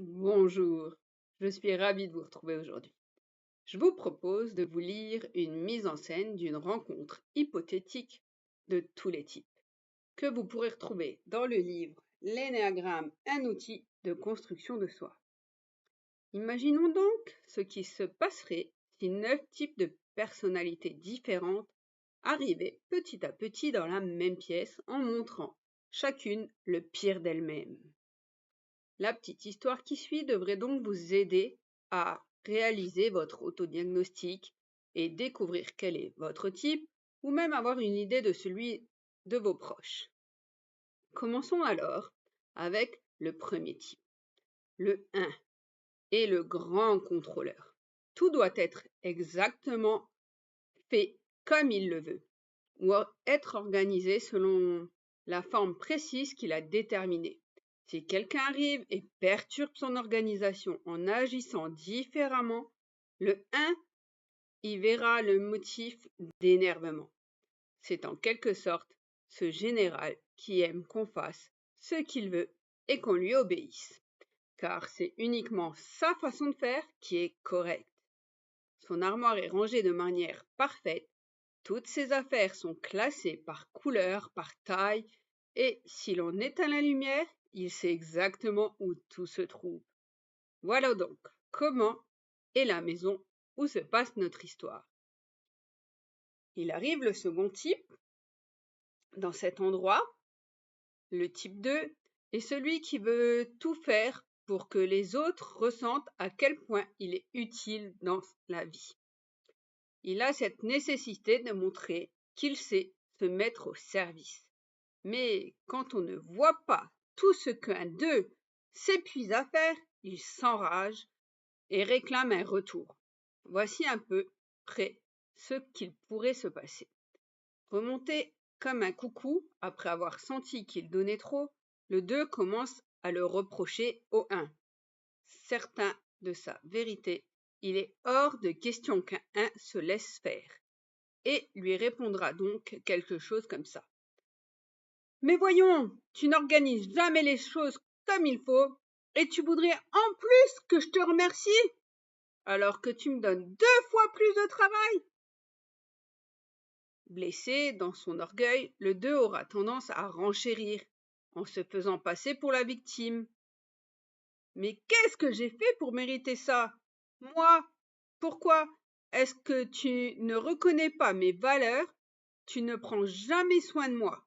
Bonjour, je suis ravie de vous retrouver aujourd'hui. Je vous propose de vous lire une mise en scène d'une rencontre hypothétique de tous les types, que vous pourrez retrouver dans le livre L'énéagramme, un outil de construction de soi. Imaginons donc ce qui se passerait si 9 types de personnalités différentes arrivaient petit à petit dans la même pièce en montrant chacune le pire d'elle-même. La petite histoire qui suit devrait donc vous aider à réaliser votre autodiagnostic et découvrir quel est votre type ou même avoir une idée de celui de vos proches. Commençons alors avec le premier type, le 1 et le grand contrôleur. Tout doit être exactement fait comme il le veut ou être organisé selon la forme précise qu'il a déterminée. Si quelqu'un arrive et perturbe son organisation en agissant différemment, le 1 y verra le motif d'énervement. C'est en quelque sorte ce général qui aime qu'on fasse ce qu'il veut et qu'on lui obéisse, car c'est uniquement sa façon de faire qui est correcte. Son armoire est rangée de manière parfaite, toutes ses affaires sont classées par couleur, par taille, et si l'on éteint la lumière, il sait exactement où tout se trouve. Voilà donc comment est la maison où se passe notre histoire. Il arrive le second type dans cet endroit. Le type 2 est celui qui veut tout faire pour que les autres ressentent à quel point il est utile dans la vie. Il a cette nécessité de montrer qu'il sait se mettre au service. Mais quand on ne voit pas tout ce qu'un d'eux s'épuise à faire, il s'enrage et réclame un retour. Voici un peu près ce qu'il pourrait se passer. Remonté comme un coucou, après avoir senti qu'il donnait trop, le 2 commence à le reprocher au 1. Certain de sa vérité, il est hors de question qu'un 1 se laisse faire, et lui répondra donc quelque chose comme ça. Mais voyons, tu n'organises jamais les choses comme il faut, et tu voudrais en plus que je te remercie, alors que tu me donnes 2 fois plus de travail. Blessé dans son orgueil, le 2 aura tendance à renchérir, en se faisant passer pour la victime. Mais qu'est-ce que j'ai fait pour mériter ça? Moi, pourquoi est-ce que tu ne reconnais pas mes valeurs? Tu ne prends jamais soin de moi.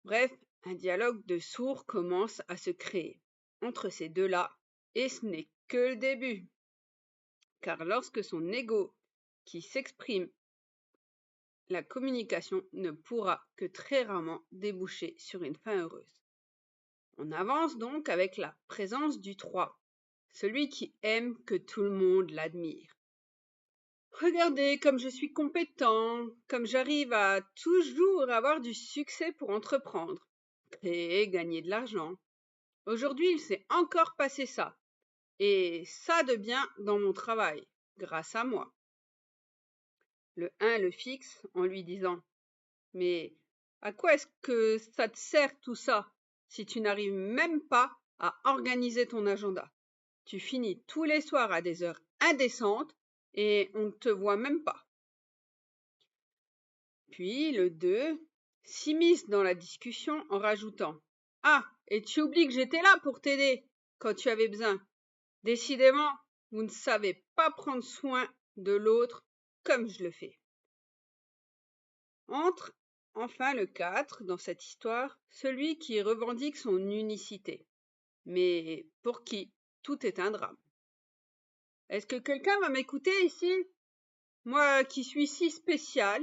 Bref, un dialogue de sourds commence à se créer entre ces deux-là, et ce n'est que le début. Car lorsque son ego qui s'exprime, la communication ne pourra que très rarement déboucher sur une fin heureuse. On avance donc avec la présence du 3, celui qui aime que tout le monde l'admire. Regardez comme je suis compétent, comme j'arrive à toujours avoir du succès pour entreprendre, créer, gagner de l'argent. Aujourd'hui, il s'est encore passé ça, et ça de bien dans mon travail, grâce à moi. Le 1 le fixe en lui disant « Mais à quoi est-ce que ça te sert tout ça si tu n'arrives même pas à organiser ton agenda? Tu finis tous les soirs à des heures indécentes et on ne te voit même pas. » Puis le 2 s'immisce dans la discussion en rajoutant « Ah, et tu oublies que j'étais là pour t'aider quand tu avais besoin. Décidément, vous ne savez pas prendre soin de l'autre comme je le fais. » Entre enfin le 4 dans cette histoire, celui qui revendique son unicité, mais pour qui tout est un drame. Est-ce que quelqu'un va m'écouter ici? Moi qui suis si spécial,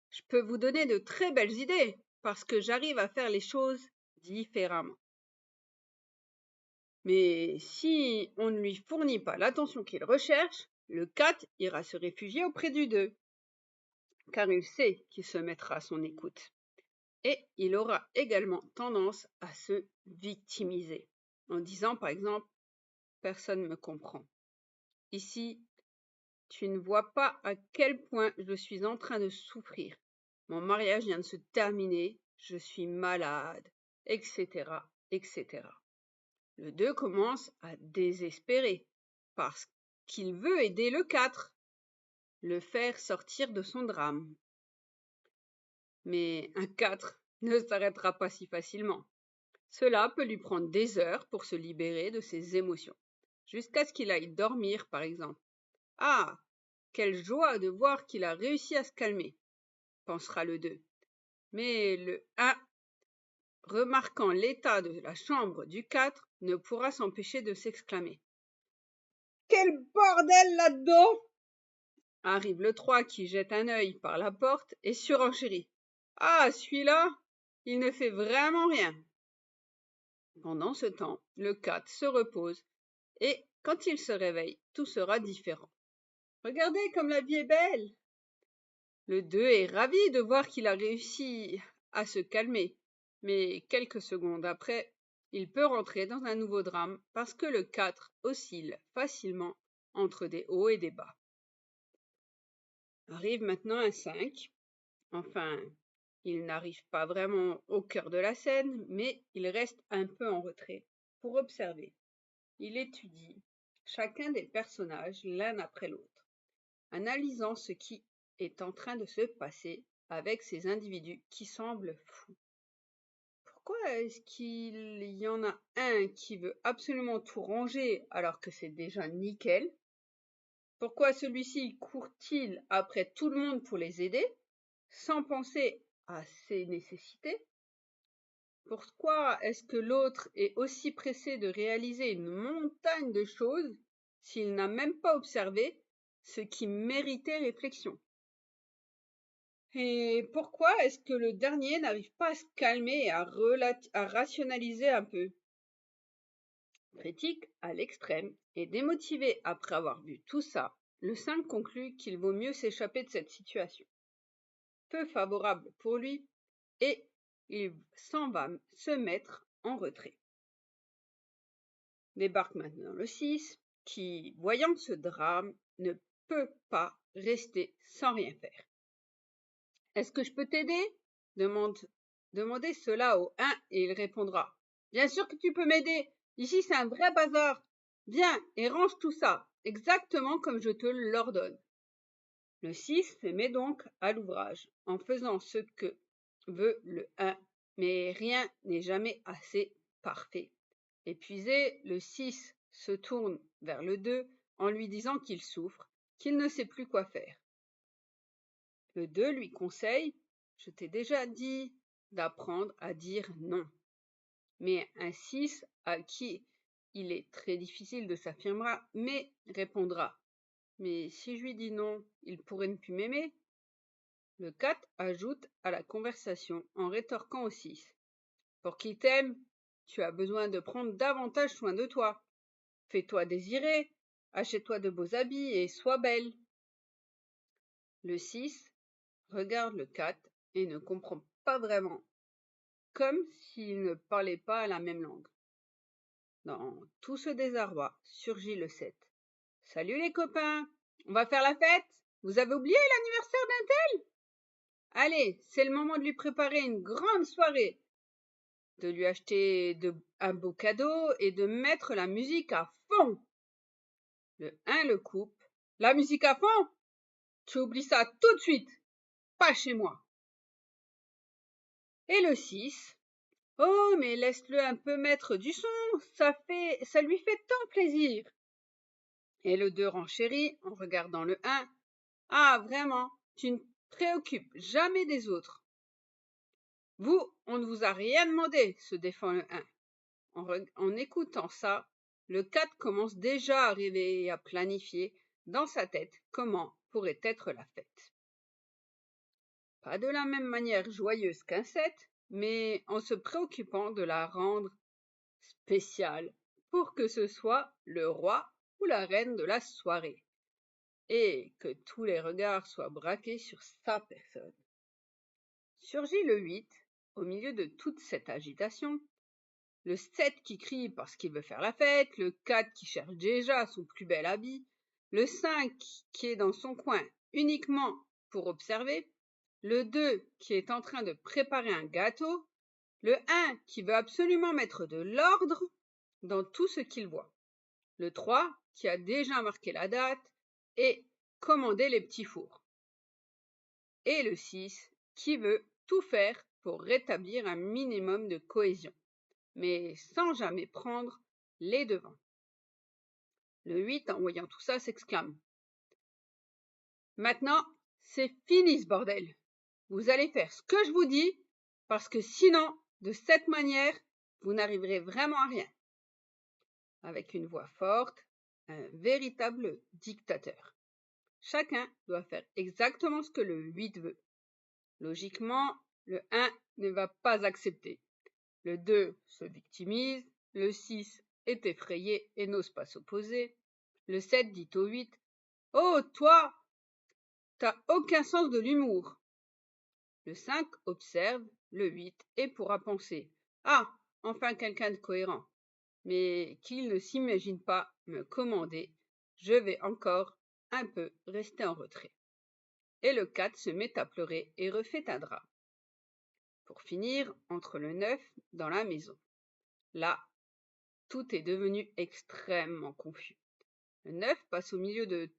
je peux vous donner de très belles idées parce que j'arrive à faire les choses différemment. Mais si on ne lui fournit pas l'attention qu'il recherche, le 4 ira se réfugier auprès du 2, car il sait qu'il se mettra à son écoute. Et il aura également tendance à se victimiser, en disant par exemple « personne ne me comprend ». Ici, tu ne vois pas à quel point je suis en train de souffrir. Mon mariage vient de se terminer, je suis malade, etc., etc. Le 2 commence à désespérer parce qu'il veut aider le 4, le faire sortir de son drame. Mais un 4 ne s'arrêtera pas si facilement. Cela peut lui prendre des heures pour se libérer de ses émotions, jusqu'à ce qu'il aille dormir par exemple. Ah, quelle joie de voir qu'il a réussi à se calmer, pensera le 2. Mais le 1, remarquant l'état de la chambre du 4, ne pourra s'empêcher de s'exclamer. Quel bordel là-dedans! Arrive le 3 qui jette un œil par la porte et surenchérit. Ah, celui-là, il ne fait vraiment rien. Pendant ce temps, le 4 se repose et quand il se réveille, tout sera différent. Regardez comme la vie est belle! Le 2 est ravi de voir qu'il a réussi à se calmer, mais quelques secondes après, il peut rentrer dans un nouveau drame parce que le 4 oscille facilement entre des hauts et des bas. Arrive maintenant un 5. Enfin, il n'arrive pas vraiment au cœur de la scène, mais il reste un peu en retrait pour observer. Il étudie chacun des personnages l'un après l'autre, analysant ce qui est en train de se passer avec ces individus qui semblent fous. Pourquoi est-ce qu'il y en a un qui veut absolument tout ranger alors que c'est déjà nickel? Pourquoi celui-ci court-il après tout le monde pour les aider, sans penser à ses nécessités? Pourquoi est-ce que l'autre est aussi pressé de réaliser une montagne de choses s'il n'a même pas observé ce qui méritait réflexion? Et pourquoi est-ce que le dernier n'arrive pas à se calmer et à rationaliser un peu? Critique à l'extrême et démotivé après avoir vu tout ça, le 5 conclut qu'il vaut mieux s'échapper de cette situation. Peu favorable pour lui, et il s'en va se mettre en retrait. Débarque maintenant le 6, qui, voyant ce drame, ne peut pas rester sans rien faire. Est-ce que je peux t'aider? Demandez cela au 1 et il répondra. Bien sûr que tu peux m'aider. Ici c'est un vrai bazar. Viens et range tout ça, exactement comme je te l'ordonne. Le 6 se met donc à l'ouvrage, en faisant ce que veut le 1, mais rien n'est jamais assez parfait. Épuisé, le 6 se tourne vers le 2 en lui disant qu'il souffre, qu'il ne sait plus quoi faire. Le 2 lui conseille, je t'ai déjà dit d'apprendre à dire non. Mais un 6 à qui il est très difficile de s'affirmer, mais répondra. Mais si je lui dis non, il pourrait ne plus m'aimer. Le 4 ajoute à la conversation en rétorquant au 6. Pour qu'il t'aime, tu as besoin de prendre davantage soin de toi. Fais-toi désirer, achète-toi de beaux habits et sois belle. Le 6 regarde le 4 et ne comprend pas vraiment, comme s'il ne parlait pas la même langue. Dans tout ce désarroi surgit le 7. Salut les copains, on va faire la fête? Vous avez oublié l'anniversaire d'un tel? Allez, c'est le moment de lui préparer une grande soirée, de lui acheter un beau cadeau et de mettre la musique à fond. Le 1 le coupe. La musique à fond? Tu oublies ça tout de suite, pas chez moi. Et le 6. Oh, mais laisse-le un peu mettre du son, ça lui fait tant plaisir. Et le 2 renchérit en regardant le 1. Ah, vraiment, tu ne te préoccupes jamais des autres. Vous, on ne vous a rien demandé, se défend le 1. En écoutant ça, le 4 commence déjà à rêver et à planifier dans sa tête comment pourrait être la fête. Pas de la même manière joyeuse qu'un 7, mais en se préoccupant de la rendre spéciale pour que ce soit le roi ou la reine de la soirée et que tous les regards soient braqués sur sa personne. Surgit le 8, au milieu de toute cette agitation, le 7 qui crie parce qu'il veut faire la fête, le 4 qui cherche déjà son plus bel habit, le 5 qui est dans son coin uniquement pour observer, le 2 qui est en train de préparer un gâteau, le 1 qui veut absolument mettre de l'ordre, dans tout ce qu'il voit. Le 3 qui a déjà marqué la date et commandé les petits fours. Et le 6 qui veut tout faire pour rétablir un minimum de cohésion, mais sans jamais prendre les devants. Le 8, en voyant tout ça, s'exclame: Maintenant, c'est fini ce bordel. Vous allez faire ce que je vous dis, parce que sinon, de cette manière, vous n'arriverez vraiment à rien. Avec une voix forte, un véritable dictateur. Chacun doit faire exactement ce que le 8 veut. Logiquement, le 1 ne va pas accepter. Le 2 se victimise, le 6 est effrayé et n'ose pas s'opposer. Le 7 dit au 8 « Oh, toi, t'as aucun sens de l'humour !» Le 5 observe, le 8 et pourra penser « Ah, enfin quelqu'un de cohérent !» mais qu'il ne s'imagine pas me commander, je vais encore un peu rester en retrait. Et le 4 se met à pleurer et refait un drap. Pour finir, entre le 9 dans la maison. Là, tout est devenu extrêmement confus. Le 9 passe au milieu de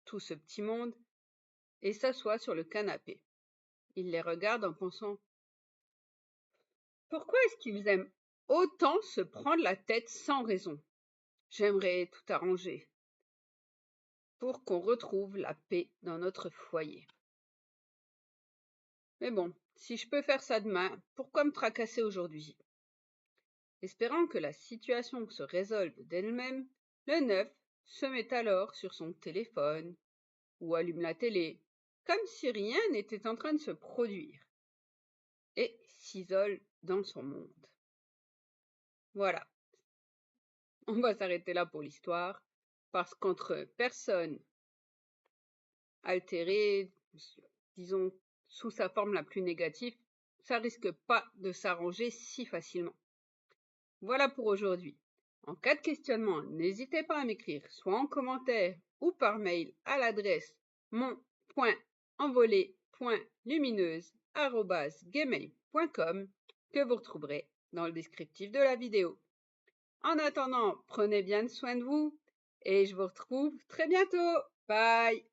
tout ce petit monde et s'assoit sur le canapé. Il les regarde en pensant « Pourquoi est-ce qu'ils aiment autant se prendre la tête sans raison ? J'aimerais tout arranger pour qu'on retrouve la paix dans notre foyer. Mais bon, si je peux faire ça demain, pourquoi me tracasser aujourd'hui ?» Espérant que la situation se résolve d'elle-même, le 9 se met alors sur son téléphone ou allume la télé, comme si rien n'était en train de se produire, et s'isole dans son monde. Voilà, on va s'arrêter là pour l'histoire, parce qu'entre personnes altérées, disons sous sa forme la plus négative, ça risque pas de s'arranger si facilement. Voilà pour aujourd'hui. En cas de questionnement, n'hésitez pas à m'écrire, soit en commentaire ou par mail à l'adresse mon.envolée.lumineuse@gmail.com que vous retrouverez dans le descriptif de la vidéo. En attendant, prenez bien soin de vous et je vous retrouve très bientôt. Bye!